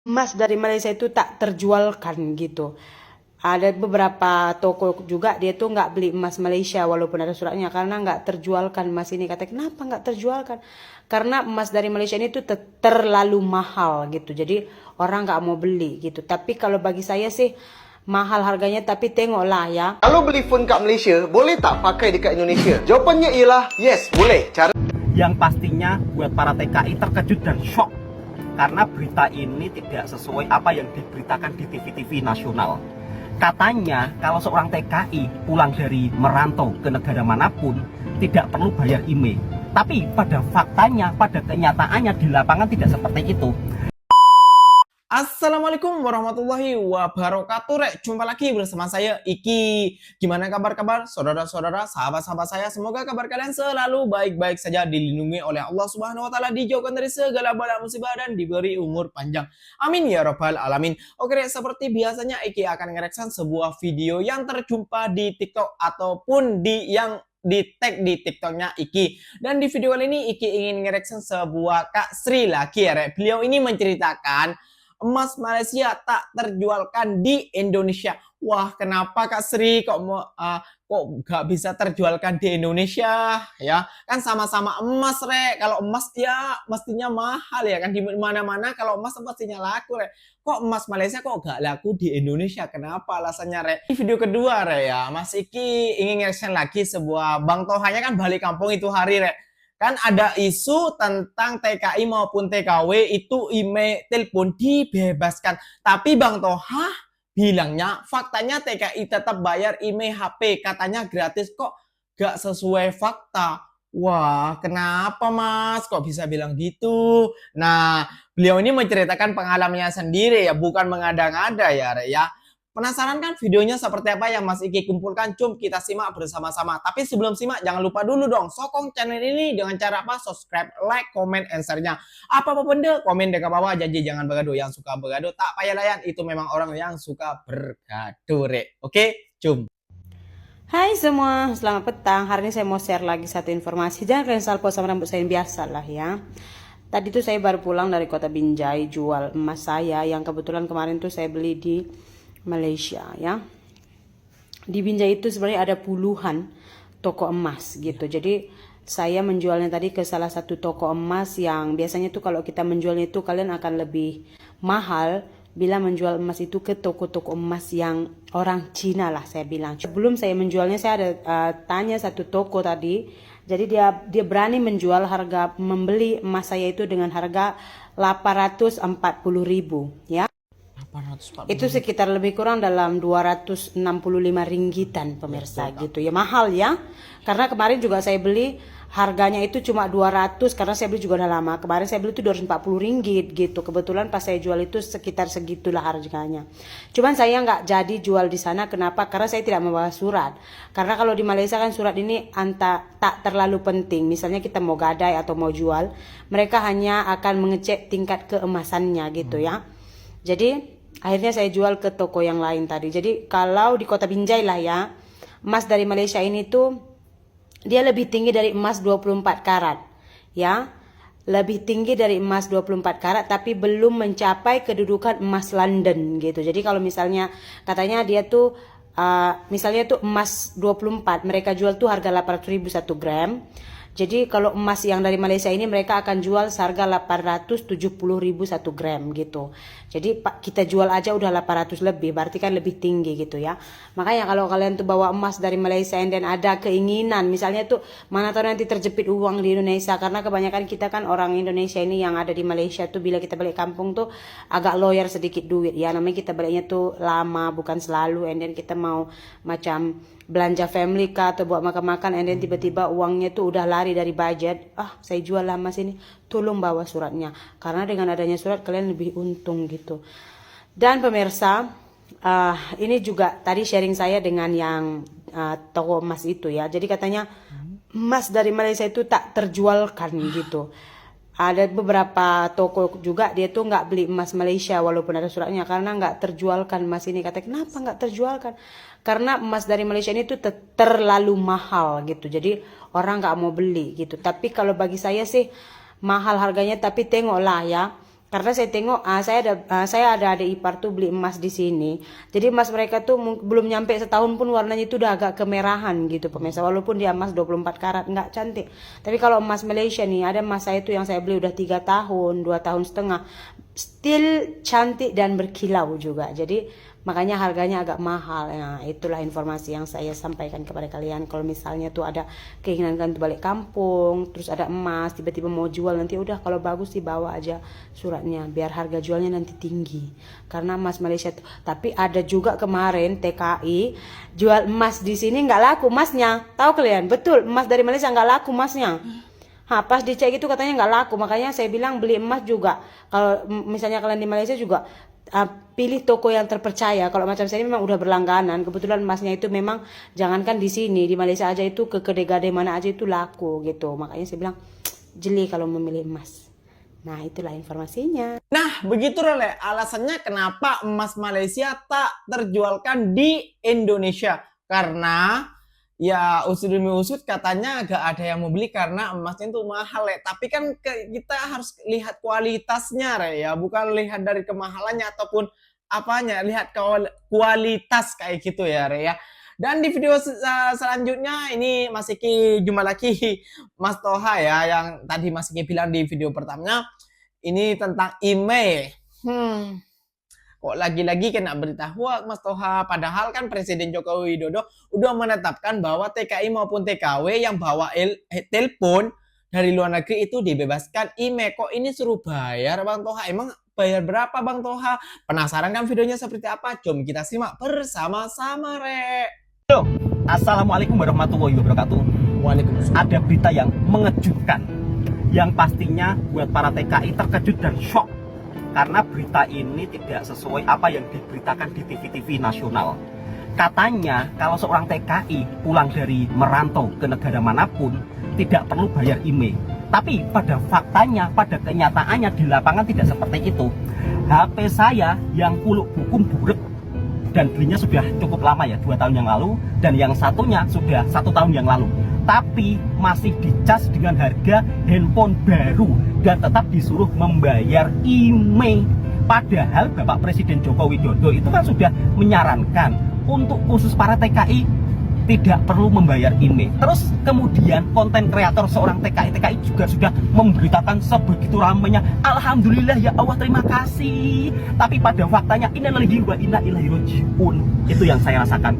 emas dari Malaysia itu tak terjualkan gitu. Ada beberapa toko juga dia tuh nggak beli emas Malaysia walaupun ada suratnya karena nggak terjualkan emas ini. Kata kenapa nggak terjualkan? Karena emas dari Malaysia ini tuh terlalu mahal gitu. Jadi orang nggak mau beli gitu. Tapi kalau bagi saya sih mahal harganya tapi tengoklah ya. Kalau beli phone kat Malaysia, boleh tak pakai dekat Indonesia? Jawapannya ialah yes, boleh. Cara Yang pastinya buat para TKI terkejut dan shock karena berita ini tidak sesuai apa yang diberitakan di TV-TV nasional. Katanya kalau seorang TKI pulang dari merantau ke negara manapun tidak perlu bayar IMEI. Tapi pada faktanya, pada kenyataannya di lapangan tidak seperti itu. Assalamualaikum warahmatullahi wabarakatuh. Jumpa lagi bersama saya Iki. Gimana kabar-kabar saudara-saudara, sahabat-sahabat saya? Semoga kabar kalian selalu baik-baik saja, dilindungi oleh Allah Subhanahu wa taala, dijauhkan dari segala bala musibah dan diberi umur panjang. Amin ya rabbal alamin. Oke, seperti biasanya Iki akan ngereksan sebuah video yang terjumpa di TikTok ataupun di tag di TikToknya Iki. Dan di video kali ini Iki ingin ngereksan sebuah Kak Sri lagi ya, Rek. Beliau ini menceritakan emas Malaysia tak terjualkan di Indonesia. Wah, kenapa Kak Sri kok nggak bisa terjualkan di Indonesia? Ya, kan sama-sama emas, Rek. Kalau emas ya mestinya mahal ya kan, di mana-mana kalau emas mestinya laku, Rek. Kok emas Malaysia kok nggak laku di Indonesia? Kenapa alasannya, Rek? Di video kedua, Rek ya, Mas Iki ingin nge-share lagi sebuah Bang Tohanya kan balik kampung itu hari, Rek. Kan ada isu tentang TKI maupun TKW itu email telepon dibebaskan. Tapi Bang Toha bilangnya faktanya TKI tetap bayar email HP. Katanya gratis, kok gak sesuai fakta. Wah, kenapa Mas? Kok bisa bilang gitu? Nah, beliau ini menceritakan pengalamannya sendiri ya, bukan mengada-ngada ya, Rek ya. Penasaran kan videonya seperti apa yang Mas Iki kumpulkan? Cum kita simak bersama-sama. Tapi sebelum simak jangan lupa dulu dong sokong channel ini dengan cara apa? Subscribe, like, comment, and share-nya. Apa-apa benda komen dekat bawah. Janji jangan bergaduh. Yang suka bergaduh tak payah layan. Itu memang orang yang suka bergaduh, Rek. Oke, cum. Hai semua, selamat petang. Hari ini saya mau share lagi satu informasi. Jangan kalian salpo sama rambut saya yang biasa lah ya. Tadi tuh saya baru pulang dari kota Binjai jual emas saya yang kebetulan kemarin tuh saya beli di Malaysia ya. Di Binjai itu sebenarnya ada puluhan toko emas gitu. Jadi saya menjualnya tadi ke salah satu toko emas yang biasanya tuh kalau kita menjualnya itu kalian akan lebih mahal bila menjual emas itu ke toko-toko emas yang orang Cina lah saya bilang. Sebelum saya menjualnya saya ada tanya satu toko tadi. Jadi dia berani menjual harga membeli emas saya itu dengan harga 840.000 ya. 840. Itu sekitar lebih kurang dalam 265 ringgitan pemirsa gitu ya, mahal ya. Karena kemarin juga saya beli harganya itu cuma 200 karena saya beli juga udah lama. Kemarin saya beli itu 240 ringgit gitu. Kebetulan pas saya jual itu sekitar segitulah harganya. Cuman saya nggak jadi jual di sana. Kenapa? Karena saya tidak membawa surat. Karena kalau di Malaysia kan surat ini tak terlalu penting. Misalnya kita mau gadai atau mau jual, mereka hanya akan mengecek tingkat keemasannya gitu ya. Jadi akhirnya saya jual ke toko yang lain tadi. Jadi kalau di kota Binjai lah ya, emas dari Malaysia ini tuh dia lebih tinggi dari emas 24 karat. Ya, lebih tinggi dari emas 24 karat tapi belum mencapai kedudukan emas London gitu. Jadi kalau misalnya katanya dia tuh misalnya tuh emas 24 mereka jual tuh harga 800.000 1 gram. Jadi kalau emas yang dari Malaysia ini mereka akan jual seharga 870.000 1 gram gitu. Jadi kita jual aja udah 800 lebih, berarti kan lebih tinggi gitu ya. Makanya kalau kalian tuh bawa emas dari Malaysia dan ada keinginan, misalnya tuh mana tahu nanti terjepit uang di Indonesia, karena kebanyakan kita kan orang Indonesia ini yang ada di Malaysia tuh bila kita balik kampung tuh agak lawyer sedikit duit ya. Namanya kita baliknya tuh lama bukan selalu, and then kita mau macam belanja family kah atau buat makan-makan, and then tiba-tiba uangnya tuh udah lari dari budget. Saya jual lah emas ini, tolong bawa suratnya karena dengan adanya surat kalian lebih untung gitu. Dan pemirsa, ini juga tadi sharing saya dengan yang toko emas itu ya. Jadi katanya emas dari Malaysia itu tak terjualkan gitu. Ada beberapa toko juga dia tuh nggak beli emas Malaysia walaupun ada suratnya karena nggak terjualkan emas ini. Kata kenapa nggak terjualkan? Karena emas dari Malaysia ini tuh terlalu mahal gitu. Jadi orang nggak mau beli gitu. Tapi kalau bagi saya sih mahal harganya, tapi tengoklah ya. Karena saya tengok saya ada adik ipar tuh beli emas di sini. Jadi emas mereka tuh belum nyampe setahun pun warnanya itu udah agak kemerahan gitu pemirsa. Walaupun dia emas 24 karat nggak cantik. Tapi kalau emas Malaysia nih, ada emas saya tuh yang saya beli udah 3 tahun, 2 tahun setengah. Still cantik dan berkilau juga. Jadi makanya harganya agak mahal. Nah, itulah informasi yang saya sampaikan kepada kalian. Kalau misalnya tuh ada keinginan kalian tuh balik kampung, terus ada emas, tiba-tiba mau jual, nanti udah kalau bagus dibawa aja suratnya, biar harga jualnya nanti tinggi. Karena emas Malaysia tuh, tapi ada juga kemarin TKI jual emas di sini nggak laku emasnya. Tahu kalian? Betul, emas dari Malaysia nggak laku emasnya. Pas dicek itu katanya nggak laku, makanya saya bilang beli emas juga. Kalau misalnya kalian di Malaysia juga pilih toko yang terpercaya. Kalau macam saya ini memang udah berlangganan. Kebetulan emasnya itu memang jangankan di sini, di Malaysia aja itu ke kedai-kedai mana aja itu laku gitu. Makanya saya bilang jeli kalau memilih emas. Nah, itulah informasinya. Nah, begitu Rele, alasannya kenapa emas Malaysia tak terjualkan di Indonesia. Karena ya usut demi usut katanya gak ada yang mau beli karena emasnya itu mahal ya. Tapi kan kita harus lihat kualitasnya Re ya, bukan lihat dari kemahalannya ataupun apanya, lihat kualitas kayak gitu ya Re ya. Dan di video selanjutnya ini Mas Iki jumpa lagi Mas Toha ya, yang tadi Mas Iki bilang di video pertamanya ini tentang email. Kok lagi-lagi kena berita hoax Mas Toha, padahal kan Presiden Joko Widodo udah menetapkan bahwa TKI maupun TKW yang bawa telepon dari luar negeri itu dibebaskan email. Kok ini suruh bayar Bang Toha? Emang bayar berapa Bang Toha? Penasaran kan videonya seperti apa? Jom kita simak bersama-sama Re. Assalamualaikum warahmatullahi wabarakatuh. Waalaikumsalam. Ada berita yang mengejutkan, yang pastinya buat para TKI terkejut dan shock. Karena berita ini tidak sesuai apa yang diberitakan di TV-TV nasional. Katanya kalau seorang TKI pulang dari merantau ke negara manapun tidak perlu bayar IMEI. Tapi pada faktanya, pada kenyataannya di lapangan tidak seperti itu. HP saya yang kuluk bukum burek dan belinya sudah cukup lama ya, 2 tahun yang lalu, dan yang satunya sudah 1 tahun yang lalu, tapi masih dicas dengan harga handphone baru dan tetap disuruh membayar IMEI. Padahal Bapak Presiden Joko Widodo itu kan sudah menyarankan untuk khusus para TKI tidak perlu membayar IMEI. Terus kemudian konten kreator seorang TKI juga sudah memberitakan sebegitu ramainya, alhamdulillah ya Allah, terima kasih. Tapi pada faktanya innalillahi wa inna ilaihi rajiun. Itu yang saya rasakan.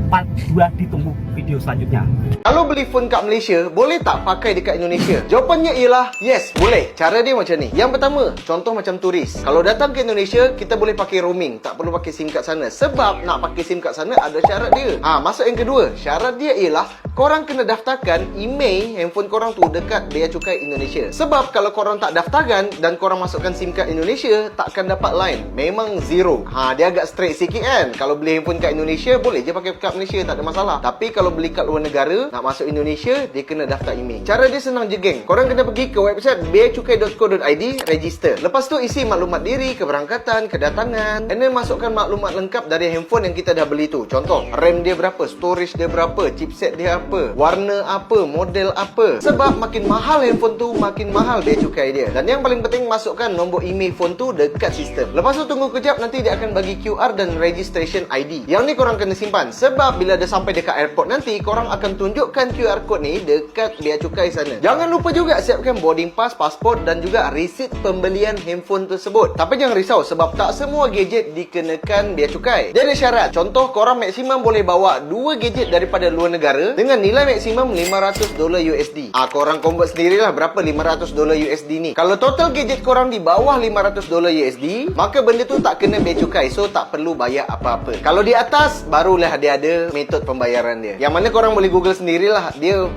Part 2 ditunggu video selanjutnya. Kalau beli phone kat Malaysia, boleh tak pakai dekat Indonesia? Jawapannya ialah yes, boleh. Cara dia macam ni. Yang pertama, contoh macam turis. Kalau datang ke Indonesia, kita boleh pakai roaming. Tak perlu pakai SIM kat sana. Sebab nak pakai SIM kat sana ada syarat dia. Masuk yang kedua. Syarat dia ialah korang kena daftarkan email handphone korang tu dekat Bea Cukai Indonesia. Sebab kalau korang tak daftarkan dan korang masukkan SIM kat Indonesia, takkan dapat line. Memang zero. Dia agak straight sikit kan. Kalau beli handphone kat Indonesia, boleh je pakai kat Malaysia, tak ada masalah. Tapi kalau beli kat luar negara, nak masuk Indonesia, dia kena daftar email. Cara dia senang je geng. Korang kena pergi ke website beacukai.co.id, register. Lepas tu isi maklumat diri, keberangkatan, kedatangan, and then masukkan maklumat lengkap dari handphone yang kita dah beli tu. Contoh, RAM dia berapa, storage dia berapa, chipset dia apa, warna apa, model apa. Sebab makin mahal handphone tu, makin mahal bea cukai dia. Dan yang paling penting, masukkan nombor email phone tu dekat sistem. Lepas tu tunggu kejap, nanti dia akan bagi QR dan registration ID. Yang ni korang kena simpan. Sebab bila dah sampai dekat airport nanti, korang akan tunjukkan QR code ni dekat bea cukai sana. Jangan lupa juga siapkan boarding pass, pasport dan juga resit pembelian handphone tersebut. Tapi jangan risau sebab tak semua gadget dikenakan bea cukai. Dia ada syarat. Contoh, korang maksimum boleh bawa 2 gadget daripada luar negara dengan nilai maksimum $500 USD. Korang convert sendirilah berapa $500 USD ni. Kalau total gadget korang di bawah $500 USD, maka benda tu tak kena bea cukai. So tak perlu bayar apa-apa. Kalau di atas, barulah dia ada metod pembayaran dia. Yang mana korang boleh google sendirilah. Dia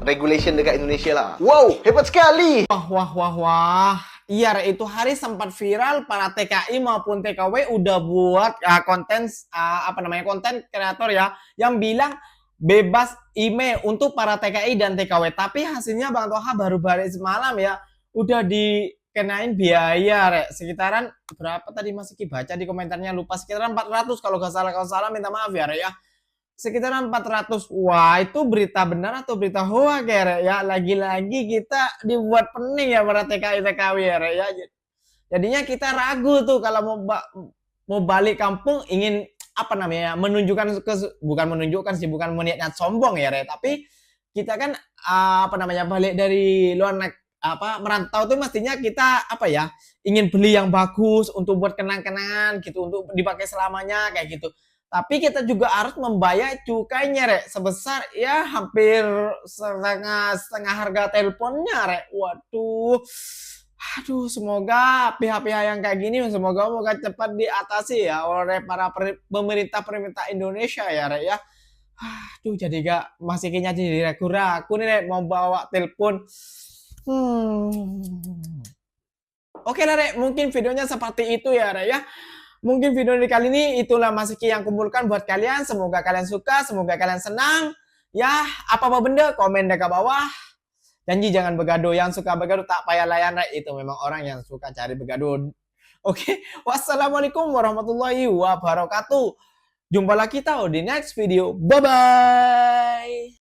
regulation dekat Indonesia lah. Wow, hebat sekali. Wah. Iya, itu hari sempat viral para TKI maupun TKW udah buat konten konten kreator ya yang bilang bebas email untuk para TKI dan TKW. Tapi hasilnya Bang Toha baru semalam ya udah dikenain biaya sekitaran berapa tadi Mas Iki baca di komentarnya, lupa, sekitaran 400 kalau nggak salah. Kalau salah minta maaf ya sekitaran 400. Wah, itu berita benar atau berita hoax ya Lagi-lagi kita dibuat pening ya para TKI TKW ya. Jadinya kita ragu tuh kalau mau balik kampung, ingin apa namanya, menunjukkan bukan menunjukkan sih, bukan niatnya sombong ya, Re, tapi kita kan apa namanya, balik dari luar merantau tuh mestinya kita apa ya, ingin beli yang bagus untuk buat kenang-kenangan gitu, untuk dipakai selamanya kayak gitu. Tapi kita juga harus membayar cukainya, Rek, sebesar ya hampir setengah harga teleponnya, Rek. Waduh. Aduh, semoga pihak-pihak yang kayak gini semoga cepat diatasi ya oleh para pemerintah Indonesia ya, Rek ya. Aduh, jadi gak masih kayaknya jadi ragu-ragu nih, Rek, mau bawa telepon. Oke lah, Rek, mungkin videonya seperti itu ya, Rek ya. Mungkin video di kali ini itulah Mas Iki yang kumpulkan buat kalian. Semoga kalian suka, semoga kalian senang. Ya, apa-apa benda komen di bawah. Janji jangan begaduh. Yang suka begaduh tak payah layan, Rek. Itu memang orang yang suka cari begaduh. Oke, wassalamualaikum warahmatullahi wabarakatuh. Jumpa lagi kita di next video. Bye-bye.